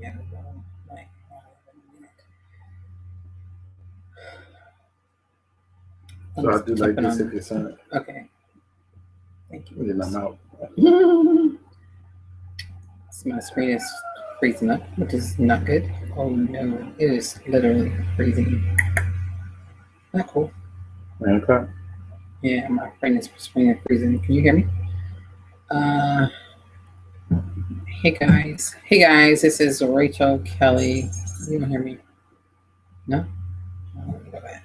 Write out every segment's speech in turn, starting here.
Yeah, so I'll do like this if you're saying. Okay. Thank you. Then I'm out. So my screen is freezing up, which is not good. Oh no, it is literally freezing. Not cool. Okay. Yeah, my screen is freezing. Can you hear me? Hey guys, this is Rachale, Kelley. You don't hear me? No? Go back.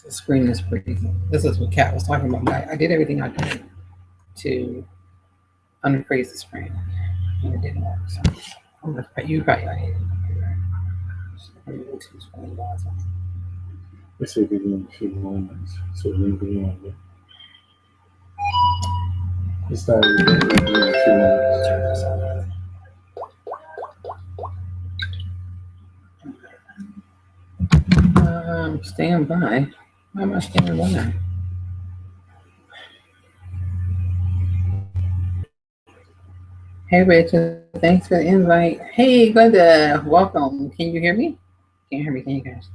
The screen is freezing. This is what Kat was talking about. I did everything I could to unfreeze the screen, and it didn't work. So I'm gonna you probably like it. Let's see if we can a few moments. So we can be on there. We started in a few moments. Stand by. Why am I standing by? Hey Richard, thanks for the invite. Hey Glenda, welcome. Can you hear me? Can you hear me? Can you guys?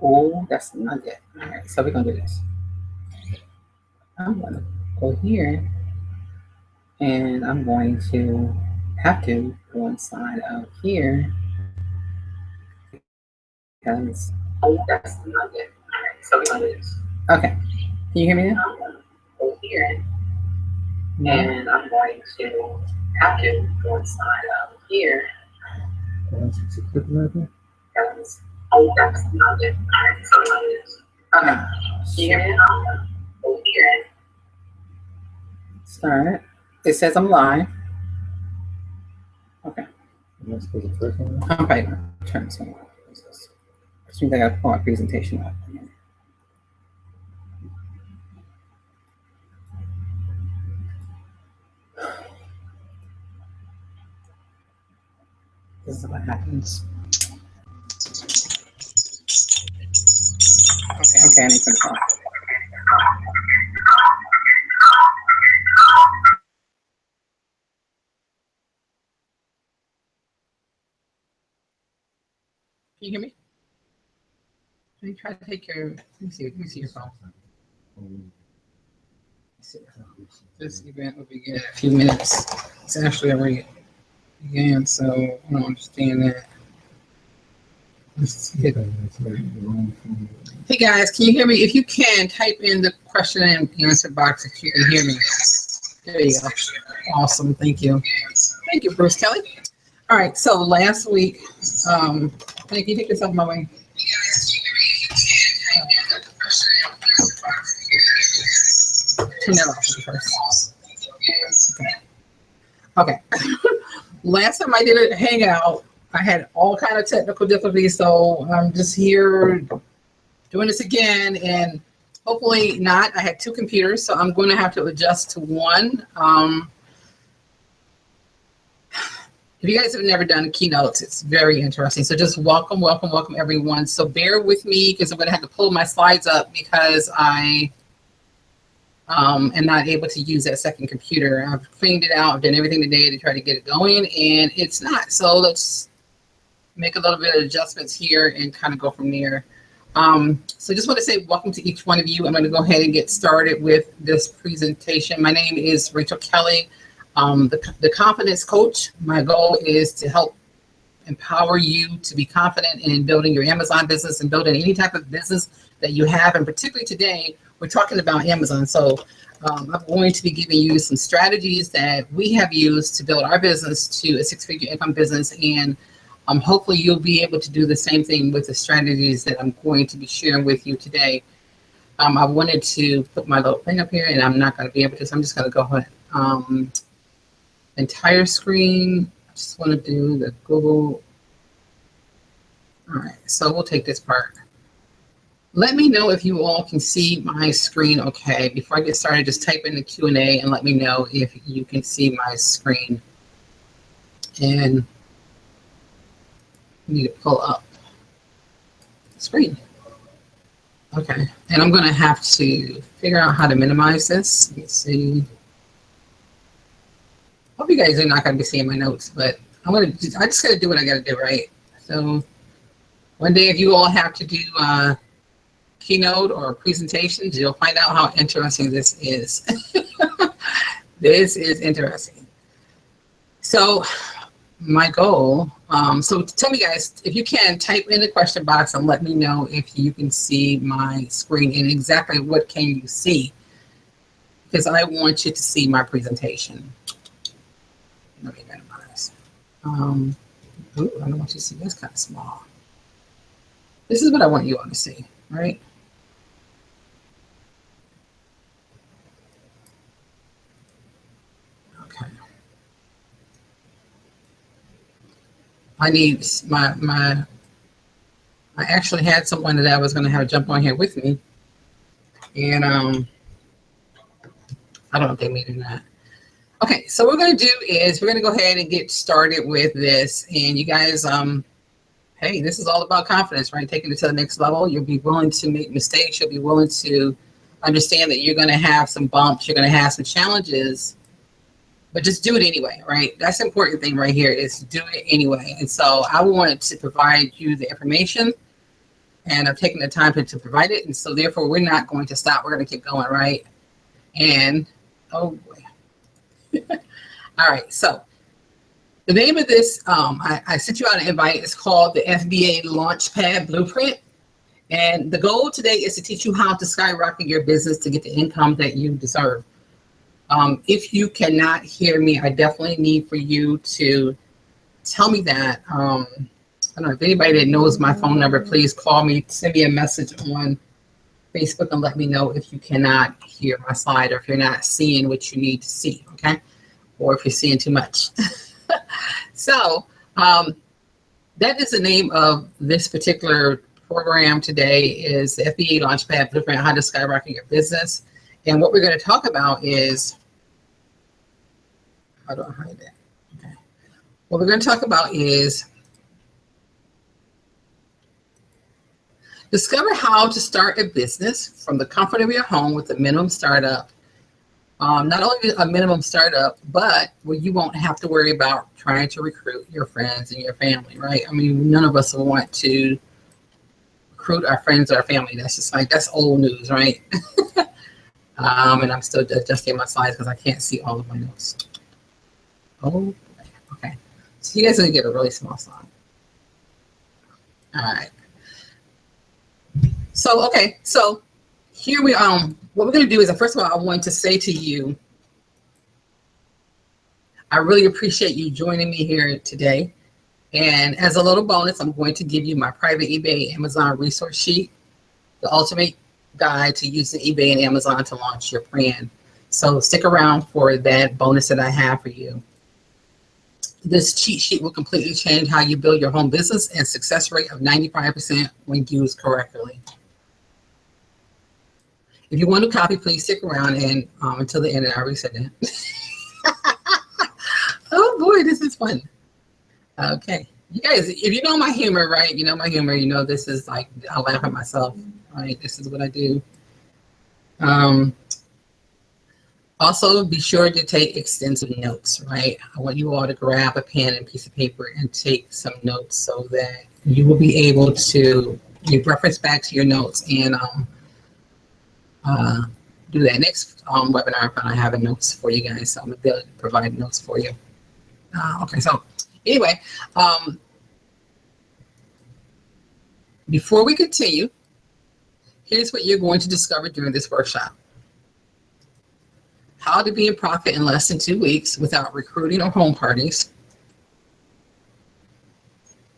Oh, that's not it. All right, so we're gonna do this. I'm gonna go here, and I'm going to have to go inside of here because that's not it. All right, so we're gonna do this. Okay, can you hear me now? I'm gonna go here, and I'm going to have to go inside of here. Because that's not it. All right, so we're gonna do this. Okay, can you hear me now? Go here. Start. It says I'm live. Okay. I'm probably going to turn this one off. Which means I got to pull my presentation up. This is what happens. Okay, I need to talk. Can you hear me? Let me try to take your. Let me see your phone. This event will begin in a few minutes. It's actually already began, so I don't understand that. Hey guys, can you hear me? If you can, type in the question and answer box if you can hear me. There you go. Awesome. Thank you. Thank you, Bruce Kelley. All right. So last week, can you take this out of my way? Turn that off first. Okay. Last time I did a hangout, I had all kind of technical difficulties, so I'm just here doing this again, and hopefully not. I had two computers, so I'm going to have to adjust to one. If you guys have never done keynotes, it's very interesting. So just welcome everyone. So bear with me because I'm going to have to pull my slides up because I am not able to use that second computer. I've cleaned it out, I've done everything today to try to get it going, and it's not. So let's make a little bit of adjustments here and kind of go from there. So just want to say welcome to each one of you. I'm going to go ahead and get started with this presentation. My name is Rachale Kelley, the confidence coach. My goal is to help empower you to be confident in building your Amazon business and building any type of business that you have. And particularly today, we're talking about Amazon. So I'm going to be giving you some strategies that we have used to build our business to a six-figure income business. And hopefully you'll be able to do the same thing with the strategies that I'm going to be sharing with you today. I wanted to put my little thing up here, and I'm not going to be able to, so I'm just going to go ahead. Entire screen. I just want to do the Google. All right, so we'll take this part. Let me know if you all can see my screen okay. Before I get started, just type in the Q&A and let me know if you can see my screen. And I need to pull up the screen. Okay, and I'm going to have to figure out how to minimize this. Let's see. Hope you guys are not going to be seeing my notes, but I just got to do what I got to do, right? So one day if you all have to do keynote or presentations, you'll find out how interesting this is. This is interesting. So my goal, so tell me guys, if you can type in the question box and let me know if you can see my screen and exactly what can you see, because I want you to see my presentation. Let me minimize. Ooh, I don't want you to see, that's kind of small. This is what I want you all to see, right? Okay. I need I actually had someone that I was going to have jump on here with me, and I don't know if they made it or not. Okay, so what we're going to do is we're going to go ahead and get started with this, and you guys, hey, this is all about confidence, right? Taking it to the next level. You'll be willing to make mistakes. You'll be willing to understand that you're going to have some bumps. You're going to have some challenges, but just do it anyway, right? That's the important thing right here is do it anyway. And so I wanted to provide you the information, and I've taken the time to provide it. And so therefore, we're not going to stop. We're going to keep going, right? And, oh boy. All right, so the name of this, I sent you out an invite. It's called the FBA Launch-Pad Blueprint. And the goal today is to teach you how to skyrocket your business to get the income that you deserve. If you cannot hear me, I definitely need for you to tell me that. I don't know if anybody that knows my phone number, please call me, send me a message on Facebook and let me know if you cannot hear my slide or if you're not seeing what you need to see, okay? Or if you're seeing too much. So that is the name of this particular program today is the FBA Launch-Pad Blueprint, how to skyrocket your business. And what we're going to talk about is, how do I hide that? Okay. What we're going to talk about is discover how to start a business from the comfort of your home with a minimum startup. Not only a minimum startup, but where you won't have to worry about trying to recruit your friends and your family, right? I mean, none of us want to recruit our friends or our family. That's just like, that's old news, right? And I'm still adjusting my slides because I can't see all of my notes. Oh, okay. So you guys are gonna get a really small slide. All right. So, okay, so here we are. What we're going to do is, first of all, I want to say to you, I really appreciate you joining me here today. And as a little bonus, I'm going to give you my private eBay Amazon resource sheet, the ultimate guide to using eBay and Amazon to launch your brand. So stick around for that bonus that I have for you. This cheat sheet will completely change how you build your home business and success rate of 95% when used correctly. If you want a copy, please stick around and until the end, and I already said that. Oh boy, this is fun. Okay, you guys, if you know my humor, right? You know my humor, you know this is like, I laugh at myself, right? This is what I do. Also, be sure to take extensive notes, right? I want you all to grab a pen and piece of paper and take some notes so that you will be able to reference back to your notes and do that. Next webinar, I'm gonna have notes for you guys, so I'm gonna be able to provide notes for you. Okay, so anyway, before we continue, here's what you're going to discover during this workshop. How to be in profit in less than 2 weeks without recruiting or home parties.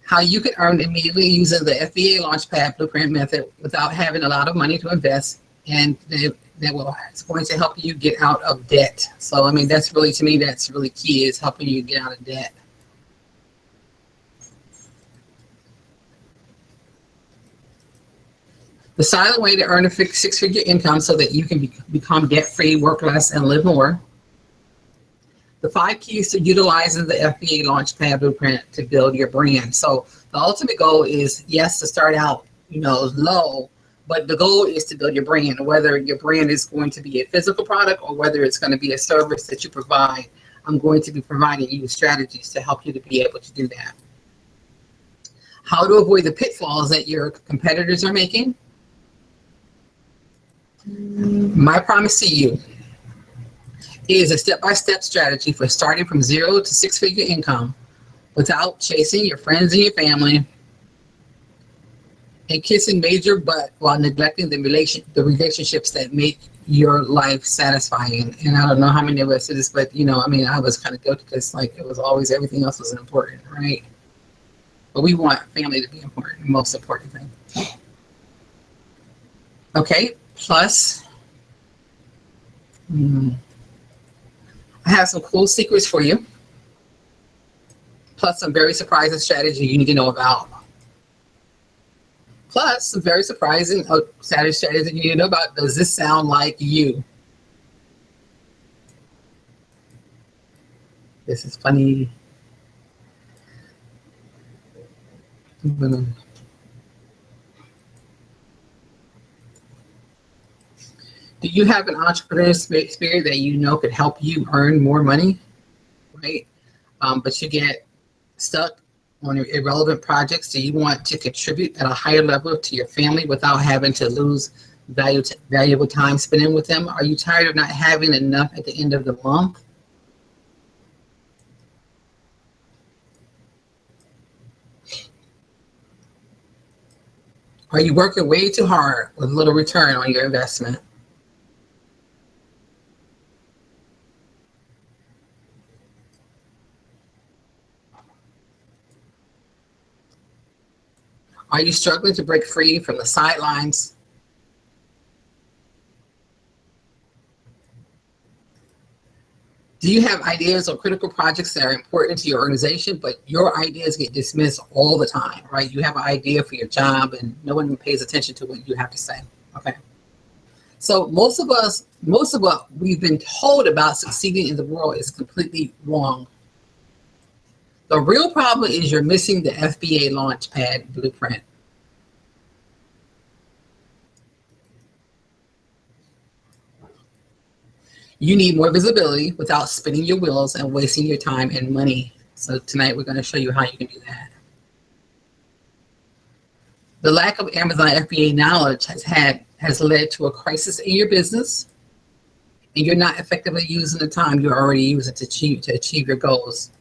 How you can earn immediately using the FBA Launch-Pad Blueprint Method without having a lot of money to invest, and it's going to help you get out of debt. So, I mean, that's really, to me, that's really key, is helping you get out of debt. The silent way to earn a six-figure income so that you can become debt-free, work less, and live more. The 5 keys to utilizing the FBA Launch-Pad Blueprint to build your brand. So the ultimate goal is, yes, to start out, low, but the goal is to build your brand, whether your brand is going to be a physical product or whether it's going to be a service that you provide. I'm going to be providing you strategies to help you to be able to do that. How to avoid the pitfalls that your competitors are making. My promise to you is a step-by-step strategy for starting from 0 to 6-figure income without chasing your friends and your family and kissing major butt while neglecting the relationships that make your life satisfying. And I don't know how many of us did this, but I was kind of guilty because it was always everything else was important, right? But we want family to be important, the most important thing. Okay, plus, I have some cool secrets for you. Plus some very surprising strategy you need to know about. Plus some very surprising strategy you need to know about. Does this sound like you? This is funny. Do you have an entrepreneurial spirit that could help you earn more money, right? But you get stuck on irrelevant projects? Do you want to contribute at a higher level to your family without having to lose valuable time spending with them? Are you tired of not having enough at the end of the month? Are you working way too hard with little return on your investment? Are you struggling to break free from the sidelines? Do you have ideas or critical projects that are important to your organization, but your ideas get dismissed all the time, right? You have an idea for your job and no one pays attention to what you have to say, okay? So most of what we've been told about succeeding in the world is completely wrong. The real problem is you're missing the FBA Launch-Pad Blueprint. You need more visibility without spinning your wheels and wasting your time and money. So tonight we're going to show you how you can do that. The lack of Amazon FBA knowledge has led to a crisis in your business, and you're not effectively using the time you're already using to achieve your goals.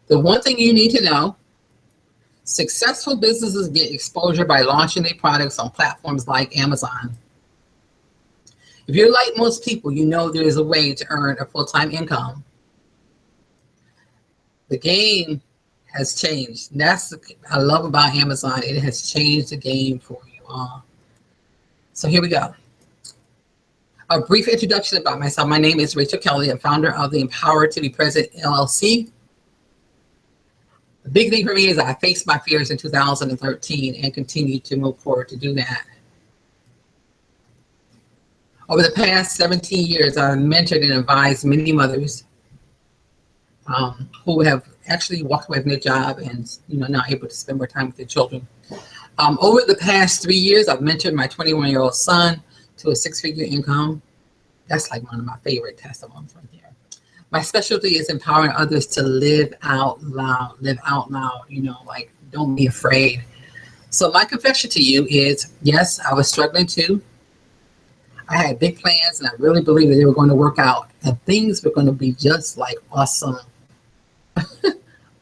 The one thing you need to know: successful businesses get exposure by launching their products on platforms like Amazon. If you're like most people, you know there is a way to earn a full-time income. The game has changed. That's what I love about Amazon. It has changed the game for you all. So here we go. A brief introduction about myself. My name is Rachale Kelley. I'm founder of the Empowered to Be Present LLC. The big thing for me is I faced my fears in 2013 and continue to move forward to do that. Over the past 17 years, I've mentored and advised many mothers who have actually walked away from their job and now able to spend more time with their children. Over the past 3 years, I've mentored my 21-year-old son to a 6-figure income. That's like one of my favorite testimonies right there. My specialty is empowering others to live out loud, don't be afraid. So my confession to you is, yes, I was struggling too. I had big plans and I really believed that they were going to work out and things were going to be just like awesome.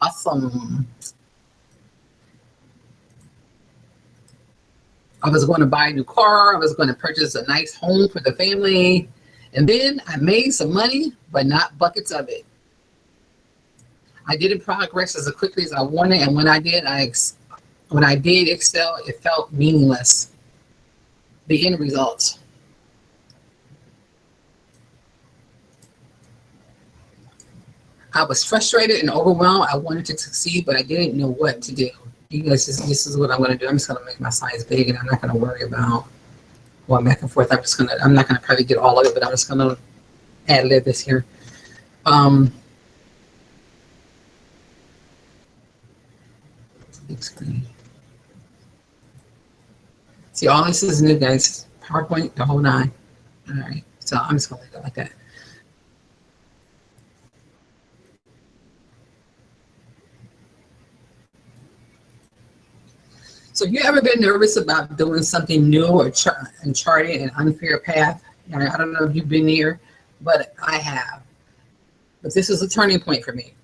Awesome. I was going to buy a new car. I was going to purchase a nice home for the family. And then I made some money, but not buckets of it. I didn't progress as quickly as I wanted, and when I did excel, it felt meaningless. The end result. I was frustrated and overwhelmed. I wanted to succeed, but I didn't know what to do. You guys, this is what I'm going to do. I'm just going to make my size big, and I'm not going to worry about going back and forth. I'm not going to probably get all of it, but I'm just going to ad-lib this here. Big screen. See, all this is new, guys. PowerPoint, the whole nine. All right, so I'm just gonna leave it like that. So have you ever been nervous about doing something new or charting an unfair path? I don't know if you've been here, but I have. But this was a turning point for me.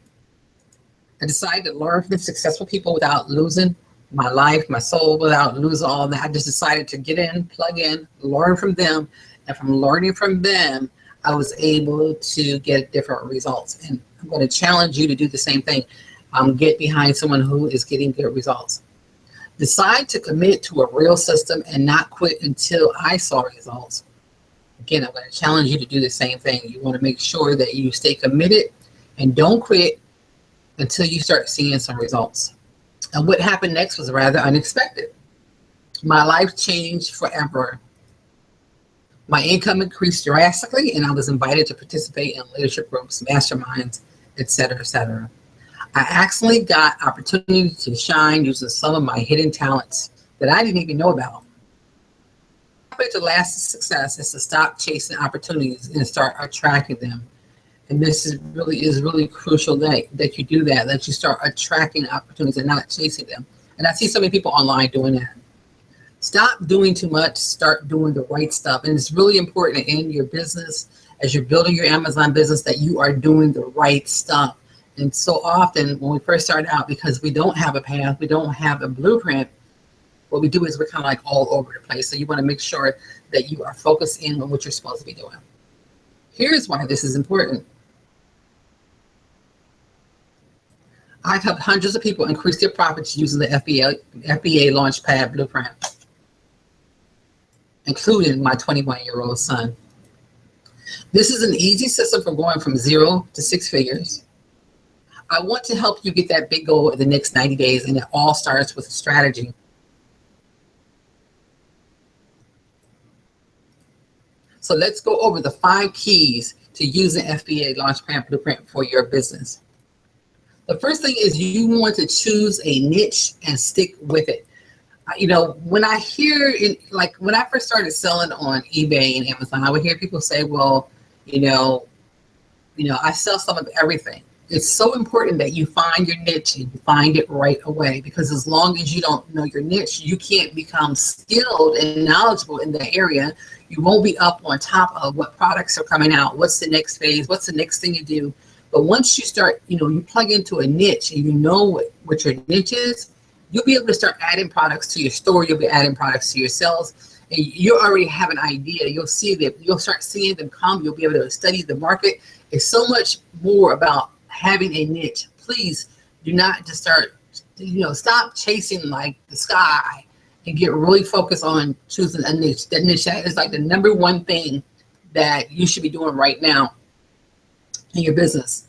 I decided to learn from successful people without losing my life, my soul, without losing all that. I just decided to get in, plug in, learn from them. And from learning from them, I was able to get different results. And I'm going to challenge you to do the same thing. Get behind someone who is getting good results. Decide to commit to a real system and not quit until I saw results. Again, I'm going to challenge you to do the same thing. You want to make sure that you stay committed and don't quit until you start seeing some results. And what happened next was rather unexpected. My life changed forever. My income increased drastically, and I was invited to participate in leadership groups, masterminds, etc., etc. I actually got opportunity to shine using some of my hidden talents that I didn't even know about. The secret to lasting success is to stop chasing opportunities and start attracting them. And this is really crucial that you do that you start attracting opportunities and not chasing them. And I see so many people online doing that. Stop doing too much, start doing the right stuff. And it's really important in your business, as you're building your Amazon business, that you are doing the right stuff. And so often when we first start out, because we don't have a path, we don't have a blueprint, what we do is we're kind of like all over the place. So you want to make sure that you are focused in on what you're supposed to be doing. Here's why this is important. I've helped hundreds of people increase their profits using the FBA Launch-Pad Blueprint, including my 21-year-old son. This is an easy system for going from 0 to 6 figures. I want to help you get that big goal in the next 90 days, and it all starts with a strategy. So let's go over the 5 keys to using FBA Launch-Pad Blueprint for your business. The first thing is you want to choose a niche and stick with it. When I hear, when I first started selling on eBay and Amazon, I would hear people say, well, I sell some of everything. It's so important that you find your niche and you find it right away, because as long as you don't know your niche, you can't become skilled and knowledgeable in the area. You won't be up on top of what products are coming out, what's the next phase, what's the next thing you do. But once you start, you plug into a niche and you know what your niche is, you'll be able to start adding products to your store. You'll be adding products to your sales, and you already have an idea. You'll see that, you'll start seeing them come. You'll be able to study the market. It's so much more about having a niche. Please do not just start, stop chasing like the sky and get really focused on choosing a niche. That niche, that is like the number one thing that you should be doing right now in your business.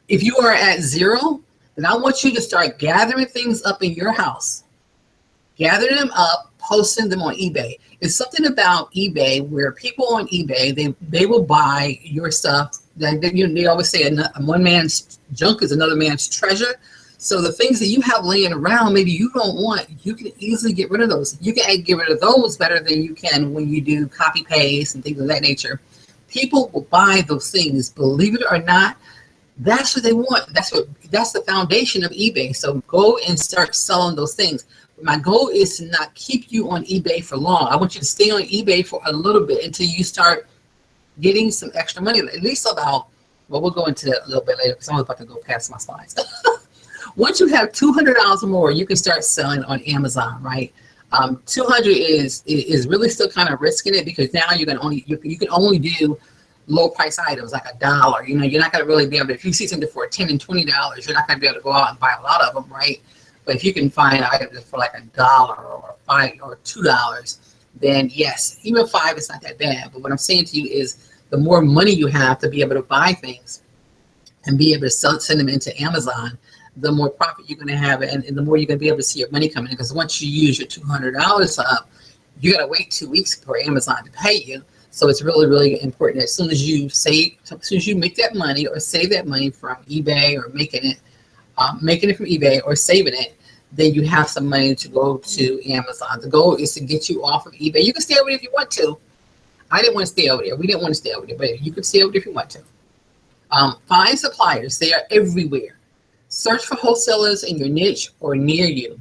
If you are at 0, then I want you to start gathering things up in your house. Gather them up, posting them on eBay. It's something about eBay where people on eBay, they will buy your stuff. They always say one man's junk is another man's treasure. So the things that you have laying around, maybe you don't want, you can easily get rid of those. You can get rid of those better than you can when you do copy paste and things of that nature. People will buy those things, believe it or not. That's what they want. That's the foundation of eBay. So go and start selling those things. My goal is to not keep you on eBay for long. I want you to stay on eBay for a little bit until you start getting some extra money, at least about, well, we'll go into that a little bit later because I'm about to go past my slides. Once you have $200 or more, you can start selling on Amazon, right? 200 is really still kind of risking it, because now you can only do low price items like $1. You're not going to really be able to, if you see something for $10 and $20, you're not going to be able to go out and buy a lot of them, right? But if you can find items for like $1 or $5 or $2, then yes, even $5 is not that bad. But what I'm saying to you is, the more money you have to be able to buy things and be able to send them into Amazon, the more profit you're going to have, and the more you're going to be able to see your money coming in. Because once you use your $200 up, you got to wait 2 weeks for Amazon to pay you. So it's really, really important. As soon as you make that money or save that money from eBay, or making it from eBay or saving it, then you have some money to go to Amazon. The goal is to get you off of eBay. You can stay over there if you want to. I didn't want to stay over there. We didn't want to stay over there, but you can stay over there if you want to. Find suppliers. They are everywhere. Search for wholesalers in your niche or near you.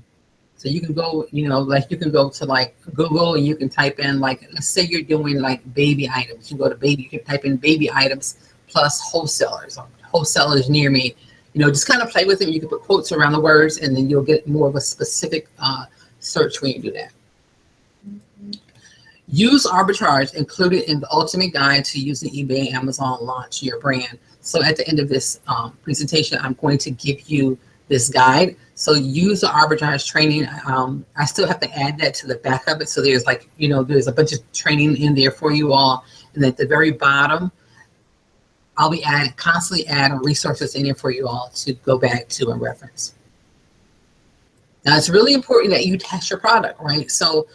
So you can go, like you can go to like Google and you can type in like, let's say you're doing like baby items. You go to baby, you can type in baby items plus wholesalers or wholesalers near me. Just kind of play with it. You can put quotes around the words and then you'll get more of a specific search when you do that. Use arbitrage included in the ultimate guide to using eBay and Amazon launch your brand. So at the end of this presentation, I'm going to give you this guide. So use the arbitrage training. I still have to add that to the back of it. So there's like, there's a bunch of training in there for you all. And at the very bottom, I'll be constantly adding resources in there for you all to go back to and reference. Now, it's really important that you test your product, right? So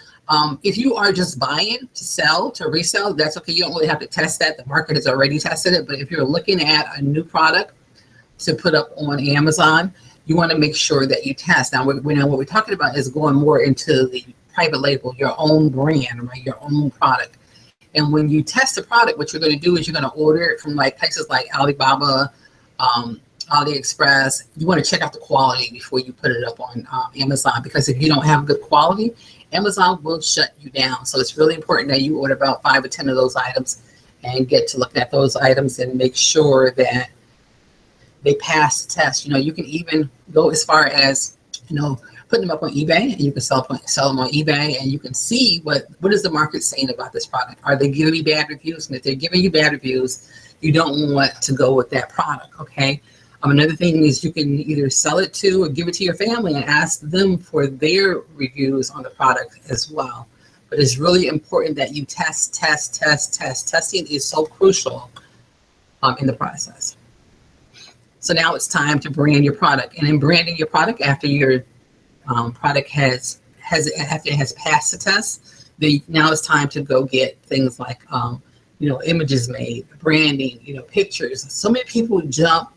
if you are just buying to sell, to resell, that's okay. You don't really have to test that. The market has already tested it. But if you're looking at a new product to put up on Amazon, you want to make sure that you test. Now, what we're talking about is going more into the private label, your own brand, right? Your own product. And when you test the product, what you're going to do is you're going to order it from like places like Alibaba, AliExpress. You want to check out the quality before you put it up on Amazon, because if you don't have good quality, Amazon will shut you down. So it's really important that you order about 5 or 10 of those items and get to look at those items and make sure that they pass the test. You can even go as far as, putting them up on eBay, and you can sell them on eBay, and you can see what is the market saying about this product. Are they giving you bad reviews? And if they're giving you bad reviews, you don't want to go with that product, okay? Another thing is you can either sell it to or give it to your family and ask them for their reviews on the product as well. But it's really important that you test. Testing is so crucial in the process. So now it's time to brand your product. And in branding your product, after your product has passed the test, now it's time to go get things like images made, branding, pictures. So many people jump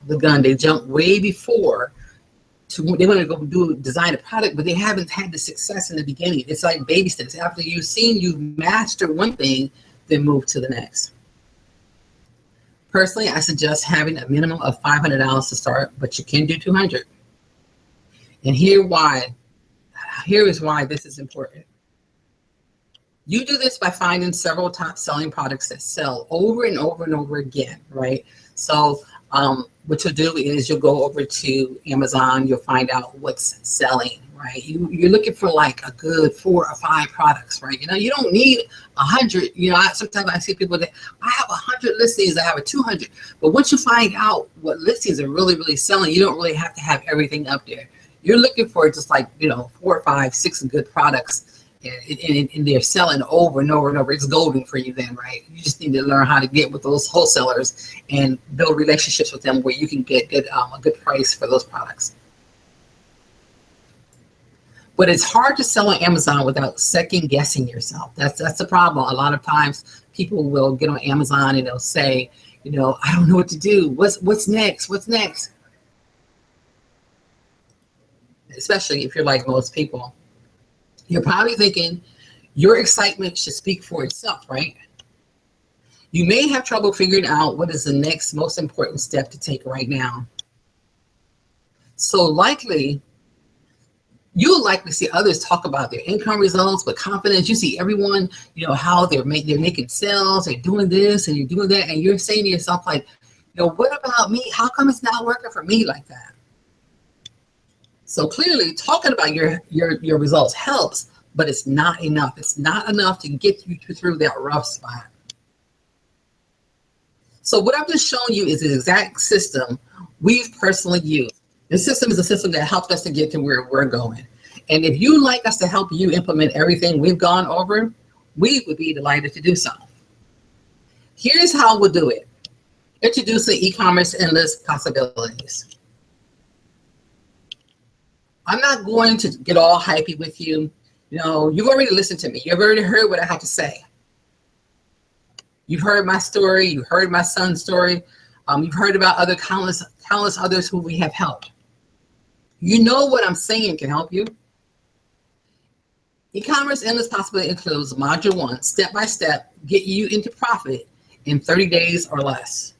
the gun. They jump way before they want to go design a product, but they haven't had the success in the beginning. It's like baby steps. After you've mastered one thing, then move to the next. Personally, I suggest having a minimum of $500 to start, but you can do $200. And here is why this is important. You do this by finding several top selling products that sell over and over and over again, right? So what you'll do is you'll go over to Amazon, you'll find out what's selling, right? You're looking for like a good 4 or 5 products, right? You don't need 100. Sometimes I see people that I have 100 listings, I have a 200. But once you find out what listings are really, really selling, you don't really have to have everything up there. You're looking for just like, 4, 5, 6 good products, and they're selling over and over and over. It's golden for you then, right? You just need to learn how to get with those wholesalers and build relationships with them where you can get a good price for those products. But it's hard to sell on Amazon without second guessing yourself. That's the problem. A lot of times people will get on Amazon and they'll say, I don't know what to do. What's next? What's next? Especially if you're like most people. You're probably thinking your excitement should speak for itself, right? You may have trouble figuring out what is the next most important step to take right now. So you'll likely see others talk about their income results with confidence. You see everyone, how they're making sales, they're doing this and you're doing that, and you're saying to yourself like, what about me? How come it's not working for me like that? So clearly talking about your results helps, but it's not enough. It's not enough to get you through that rough spot. So what I've just shown you is the exact system we've personally used. This system is a system that helped us to get to where we're going. And if you'd like us to help you implement everything we've gone over, we would be delighted to do so. Here's how we'll do it. Introducing e-commerce endless possibilities. I'm not going to get all hypey with you. You've already listened to me. You've already heard what I have to say. You've heard my story. You've heard my son's story. You've heard about countless others who we have helped. You know what I'm saying can help you. E-commerce Endless Possibility includes Module 1, step-by-step, get you into profit in 30 days or less.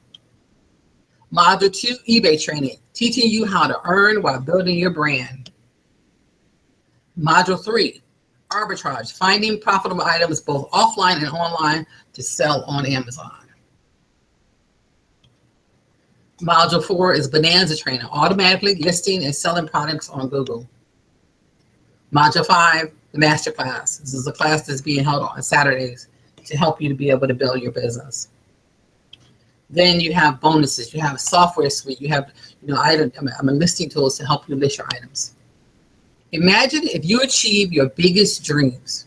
Module 2, eBay training, teaching you how to earn while building your brand. Module 3, arbitrage, finding profitable items both offline and online to sell on Amazon. Module 4 is Bonanza training, automatically listing and selling products on Google. Module 5, the masterclass. This is a class that's being held on Saturdays to help you to be able to build your business. Then you have bonuses. You have a software suite. You have, listing tools to help you list your items. Imagine if you achieve your biggest dreams.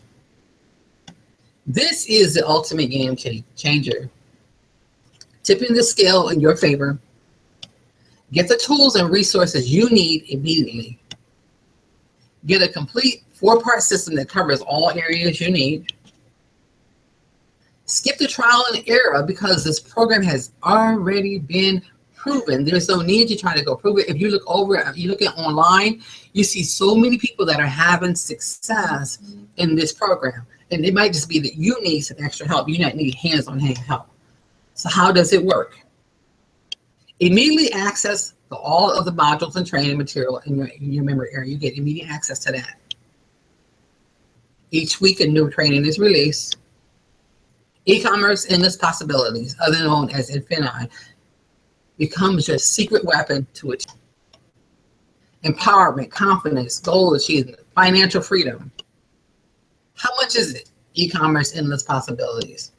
This is the ultimate game changer. Tipping the scale in your favor. Get the tools and resources you need immediately. Get a complete 4-part system that covers all areas you need. Skip the trial and error because this program has already been proven. There's no need to try to go prove it. If you look at online, you see so many people that are having success in this program. And it might just be that you need some extra help. You might need hands-on help. So how does it work? Immediately access all of the modules and training material in your memory area. You get immediate access to that. Each week, a new training is released. E-commerce Endless Possibilities, otherwise known as Infini, becomes your secret weapon to achieve empowerment, confidence, goal achievement, financial freedom. How much is it? E-commerce Endless Possibilities.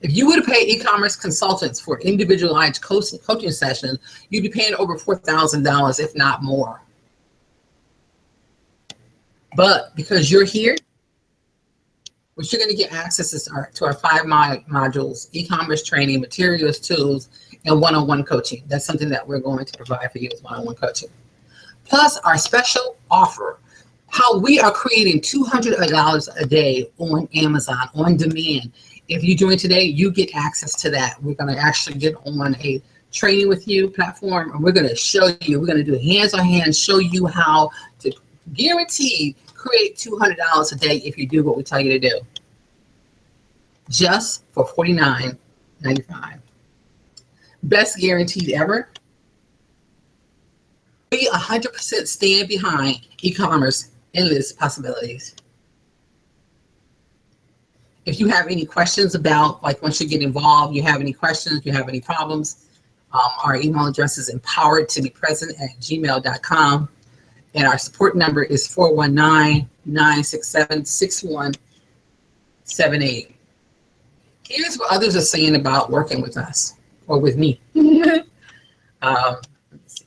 If you were to pay e-commerce consultants for individualized coaching sessions, you'd be paying over $4,000, if not more. But because you're here, what you're going to get access to our 5 modules, e-commerce training, materials, tools, and one-on-one coaching. That's something that we're going to provide for you as one-on-one coaching. Plus our special offer, how we are creating $200 a day on Amazon, on demand. If you join today, you get access to that. We're going to actually get on a training with you platform, and we're going to show you, we're going to do hands-on show you how to guarantee create $200 a day if you do what we tell you to do. Just for $49.95. Best guaranteed ever. We 100% stand behind e-commerce Endless Possibilities. If you have any questions about, like once you get involved, you have any questions, you have any problems, our email address is empoweredtobepresent@gmail.com. And our support number is 419-967-6178. Here's what others are saying about working with us, or with me. Let me see.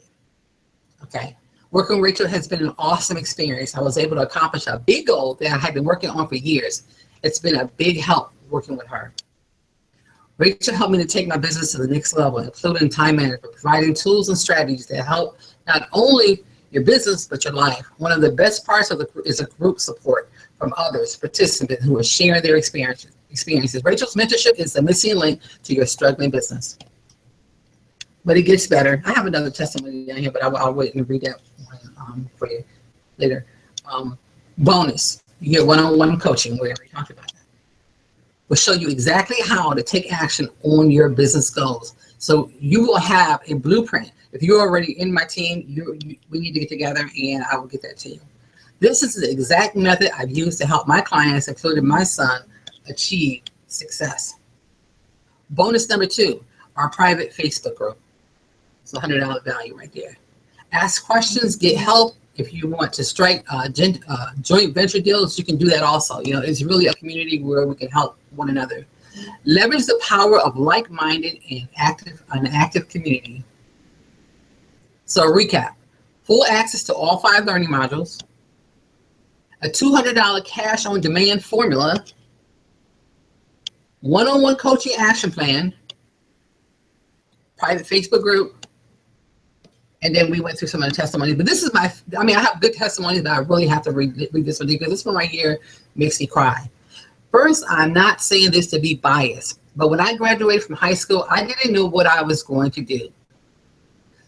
Okay. Working with Rachale has been an awesome experience. I was able to accomplish a big goal that I had been working on for years. It's been a big help working with her. Rachale helped me to take my business to the next level, including time management, providing tools and strategies that help not only your business, but your life. One of the best parts of is a group support from others, participants who are sharing their experiences. Rachale's mentorship is the missing link to your struggling business. But it gets better. I have another testimony down here, but I'll wait and read that one for you later. Bonus, you get one-on-one coaching, where we talked about that. We'll show you exactly how to take action on your business goals. So you will have a blueprint. If you're already in my team, we need to get together and I will get that to you. This is the exact method I've used to help my clients, including my son, achieve success. Bonus number 2, our private Facebook group. It's a $100 value right there. Ask questions, get help. If you want to strike joint venture deals, you can do that also. You know, it's really a community where we can help one another. Leverage the power of like-minded and active community. So recap, full access to all 5 learning modules, a $200 cash on demand formula, one-on-one coaching action plan, private Facebook group, and then we went through some of the testimonies. But this is I have good testimonies, but I really have to read this one because this one right here makes me cry. First, I'm not saying this to be biased, but when I graduated from high school, I didn't know what I was going to do.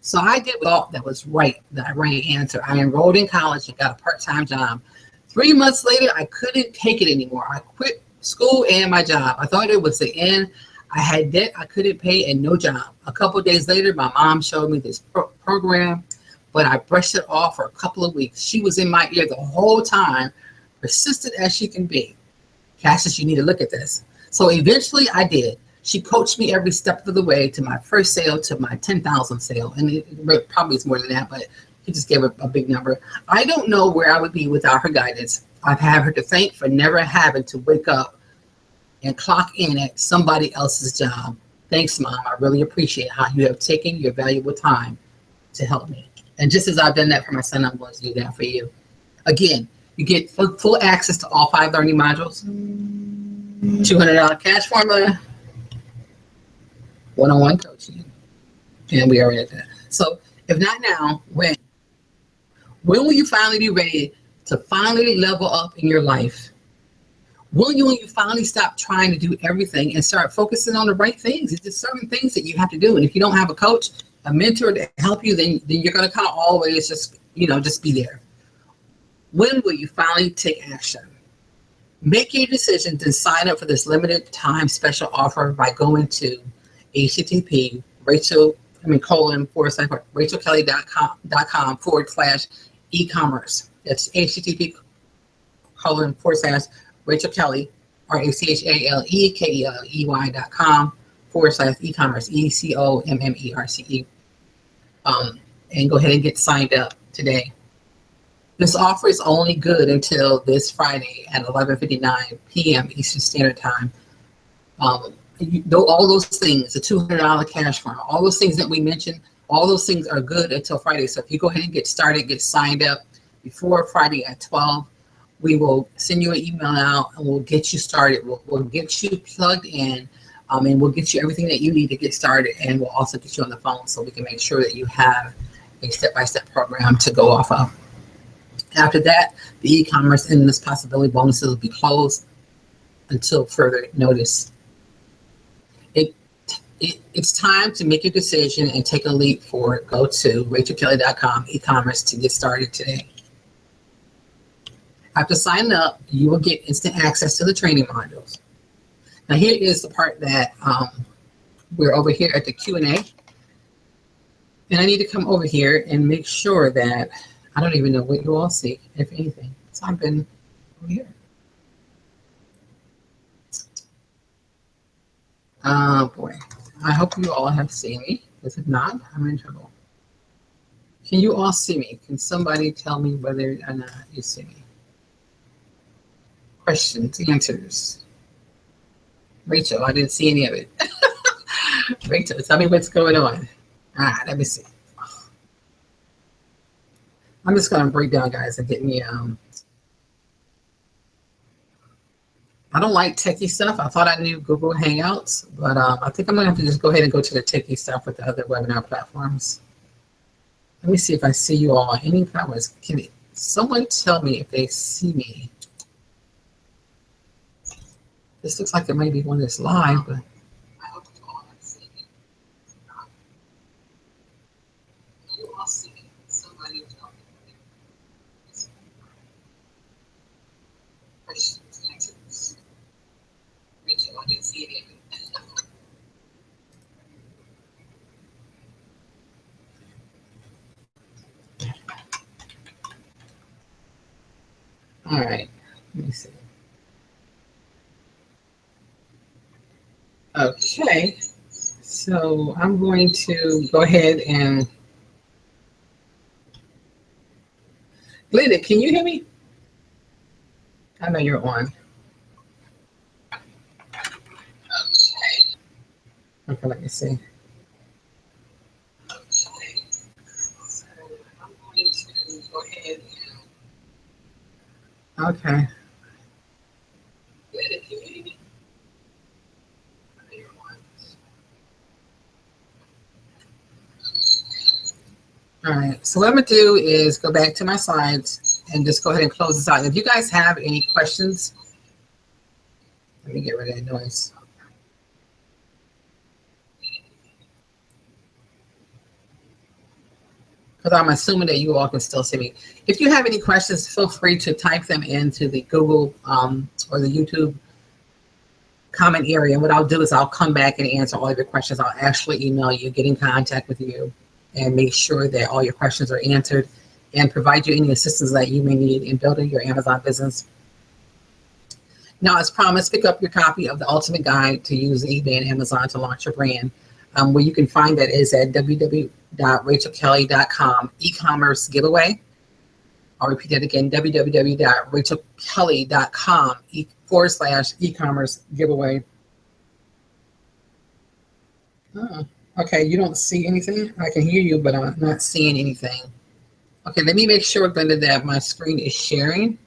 So I did what I thought that was right, the right answer. I enrolled in college and got a part-time job. 3 months later, I couldn't take it anymore. I quit school and my job. I thought it was the end. I had debt I couldn't pay and no job. A couple of days later, my mom showed me this program, but I brushed it off for a couple of weeks. She was in my ear the whole time, persistent as she can be. Cassius, you need to look at this. So eventually I did. She coached me every step of the way to my first sale, to my 10,000 sale. And it probably is more than that, but he just gave a big number. I don't know where I would be without her guidance. I've had her to thank for never having to wake up and clock in at somebody else's job. Thanks, Mom. I really appreciate how you have taken your valuable time to help me. And just as I've done that for my son, I'm going to do that for you. Again, you get full access to all 5 learning modules, $200 cash formula, one-on-one coaching, and we already at that. So if not now, when? When will you finally be ready to finally level up in your life? When you finally stop trying to do everything and start focusing on the right things? It's just certain things that you have to do. And if you don't have a coach, a mentor to help you, then you're going to kind of always just be there. When will you finally take action? Make your decision to sign up for this limited time special offer by going to http://rachelekelley.com/e-commerce. That's http://rachelekelley, RACHALEKELLEY.com/e-commerce, ECOMMERCE. And go ahead and get signed up today. This offer is only good until this Friday at 11:59 p.m. Eastern Standard Time. All those things, the $200 cash farm, all those things that we mentioned, all those things are good until Friday. So if you go ahead and get started, get signed up before Friday at 12, we will send you an email out and we'll get you started. We'll get you plugged in, and we'll get you everything that you need to get started. And we'll also get you on the phone so we can make sure that you have a step-by-step program to go off of. After that, the e-commerce and this possibility bonuses will be closed until further notice. It's time to make your decision and take a leap forward. Go to RachelKelley.com e-commerce to get started today. After signing up, you will get instant access to the training modules. Now here is the part that we're over here at the Q&A. And I need to come over here and make sure that I don't even know what you all see, if anything. So I've been over here. Oh boy. I hope you all have seen me, because if not, I'm in trouble. Can you all see me? Can somebody tell me whether or not you see me? Questions, answers. Rachel, I didn't see any of it. Rachel, tell me what's going on. Let me see. I'm just going to break down, guys, and get me I don't like techie stuff. I thought I knew Google Hangouts, but I think I'm going to have to just go ahead and go to the techie stuff with the other webinar platforms. Let me see if I see you all. Any comments? Can someone tell me if they see me? This looks like it may be one that's live, but I hope you all have seen it. You all see me. Somebody tell me. Questions, answers. Rachel, I didn't see any of it. All right, let me see. Okay, so I'm going to go ahead and Glenda, can you hear me? I know you're on. Okay, let me see. Okay, so I'm going to go ahead and okay. Glenda, can you hear me? All right, so what I'm going to do is go back to my slides and just go ahead and close this out. If you guys have any questions, let me get rid of that noise. because I'm assuming that you all can still see me. If you have any questions, feel free to type them into the Google or the YouTube comment area. And what I'll do is I'll come back and answer all of your questions. I'll actually email you, get in contact with you, and make sure that all your questions are answered and provide you any assistance that you may need in building your Amazon business. Now, as promised, pick up your copy of the Ultimate Guide to use eBay and Amazon to launch your brand. Where you can find that is at www.rachelekelley.com e-commerce giveaway. I'll repeat that again, www.rachelekelley.com /e-commerce giveaway. Oh, okay, you don't see anything? I can hear you, but I'm not seeing anything. Okay, let me make sure, Glenda, that my screen is sharing.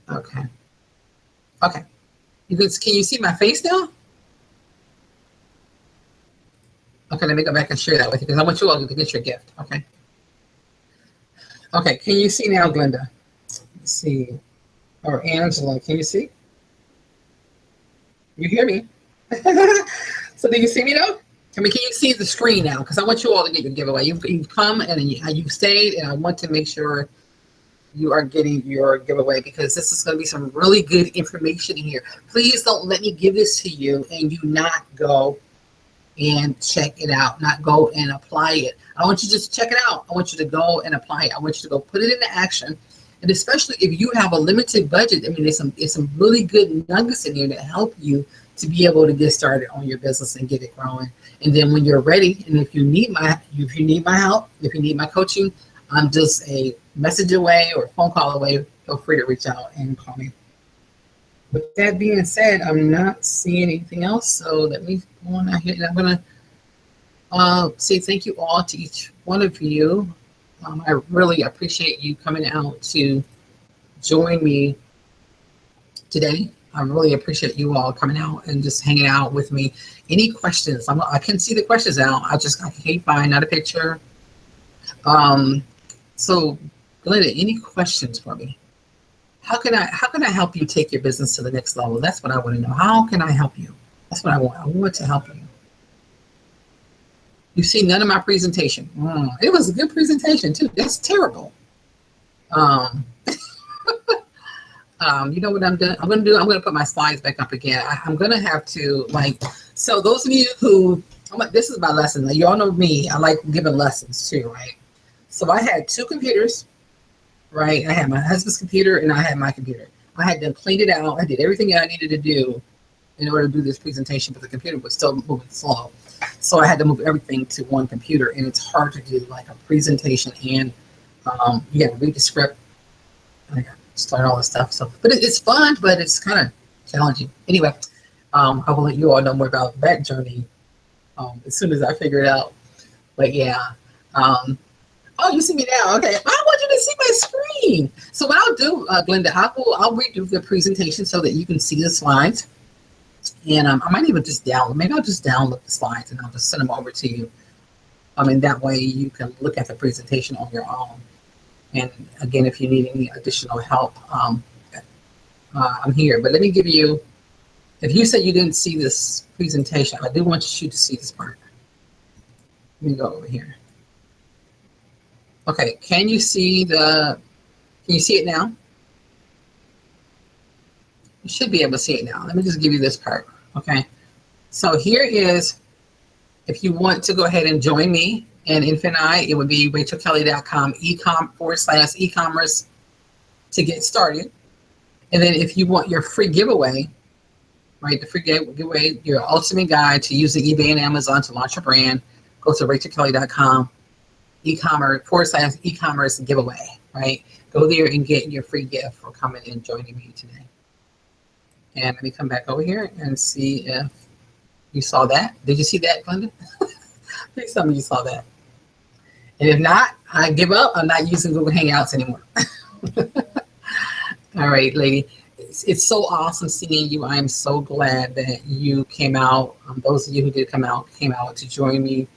Okay. Okay. Can you see my face now? Okay, let me go back and share that with you because I want you all to get your gift. Okay. Okay, can you see now, Glenda? Let's see. Or Angela, can you see? You hear me? So do you see me now? I mean, can you see the screen now? Because I want you all to get your giveaway. You've come and you stayed, and I want to make sure you are getting your giveaway because this is going to be some really good information in here. Please don't let me give this to you and you not go and check it out, not go and apply it. I want you to just check it out. I want you to go and apply it. I want you to go put it into action. And especially if you have a limited budget, I mean, there's some really good nuggets in here to help you to be able to get started on your business and get it growing. And then when you're ready, and if you need my help, if you need my coaching, I'm just a message away or a phone call away. Feel free to reach out and call me. With that being said, I'm not seeing anything else. So let me go on out here, and I'm gonna say thank you all to each one of you. I really appreciate you coming out to join me today. I really appreciate you all coming out and just hanging out with me. Any questions? I can see the questions now. I can't find not a picture. So, Glenda, any questions for me? How can I help you take your business to the next level? That's what I want to know. How can I help you? That's what I want. I want to help you. You see none of my presentation. It was a good presentation too. That's terrible. You know what I'm going to do? I'm going to put my slides back up again. I'm going to have to so those of you who, this is my lesson. You all know me. I like giving lessons too, right? So I had two computers, right? I had my husband's computer and I had my computer. I had them cleaned it out. I did everything I needed to do in order to do this presentation, but the computer was still moving slow. So I had to move everything to one computer, and it's hard to do like a presentation and you got to read the script. I got to start all this stuff. So, but it's fun, but it's kind of challenging. Anyway, I will let you all know more about that journey as soon as I figure it out. But yeah. Oh, you see me now. Okay. I want you to see my screen. So what I'll do, Glenda, I'll redo the presentation so that you can see the slides. And I might even just maybe I'll just download the slides and I'll just send them over to you. And that way you can look at the presentation on your own. And again, if you need any additional help, I'm here. But let me give you, if you said you didn't see this presentation, I do want you to see this part. Let me go over here. Okay, can you see it now? You should be able to see it now. Let me just give you this part, okay? So here is, if you want to go ahead and join me and Infinite, it would be rachelekelley.com /e-commerce to get started. And then if you want your free giveaway, right, the free giveaway, your ultimate guide to using eBay and Amazon to launch your brand, go to rachelekelley.com /e-commerce giveaway, right? Go there and get your free gift for coming and joining me today. And let me come back over here and see if you saw that. Did you see that, Glenda? Please tell me you saw that. And if not, I give up. I'm not using Google Hangouts anymore. All right, lady. It's so awesome seeing you. I am so glad that you came out. Those of you who did came out to join me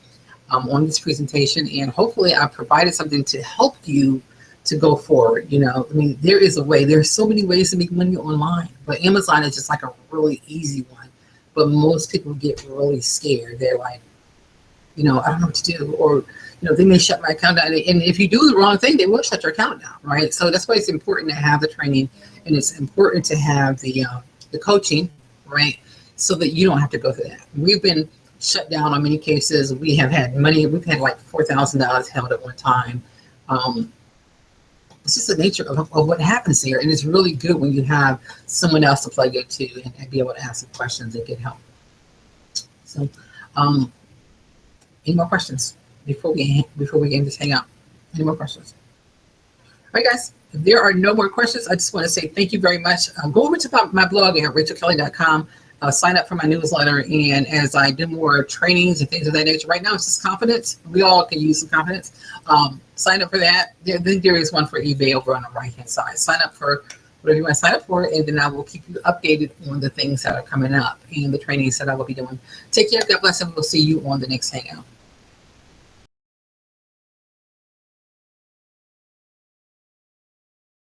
on this presentation. And hopefully I provided something to help you to go forward. You know, I mean, there is a way. There's so many ways to make money online, but Amazon is just like a really easy one. but most people get really scared. They're like, I don't know what to do, or they may shut my account down. And if you do the wrong thing, they will shut your account down, right? So that's why it's important to have the training, and it's important to have the coaching, right? So that you don't have to go through that. We've been shut down on many cases. We have had money. We've had like $4,000 held at one time. It's just the nature of what happens there, and it's really good when you have someone else to plug it to and be able to ask some questions and get help. So, any more questions before we end this hangout? Any more questions? All right, guys. If there are no more questions, I just want to say thank you very much. Go over to my blog at rachelekelley.com. Sign up for my newsletter, and as I do more trainings and things of that nature, right now it's just confidence. We all can use some confidence. Sign up for that. Then there is one for eBay over on the right-hand side. Sign up for whatever you want to sign up for, and then I will keep you updated on the things that are coming up and the trainings that I will be doing. Take care. God bless, and we'll see you on the next hangout.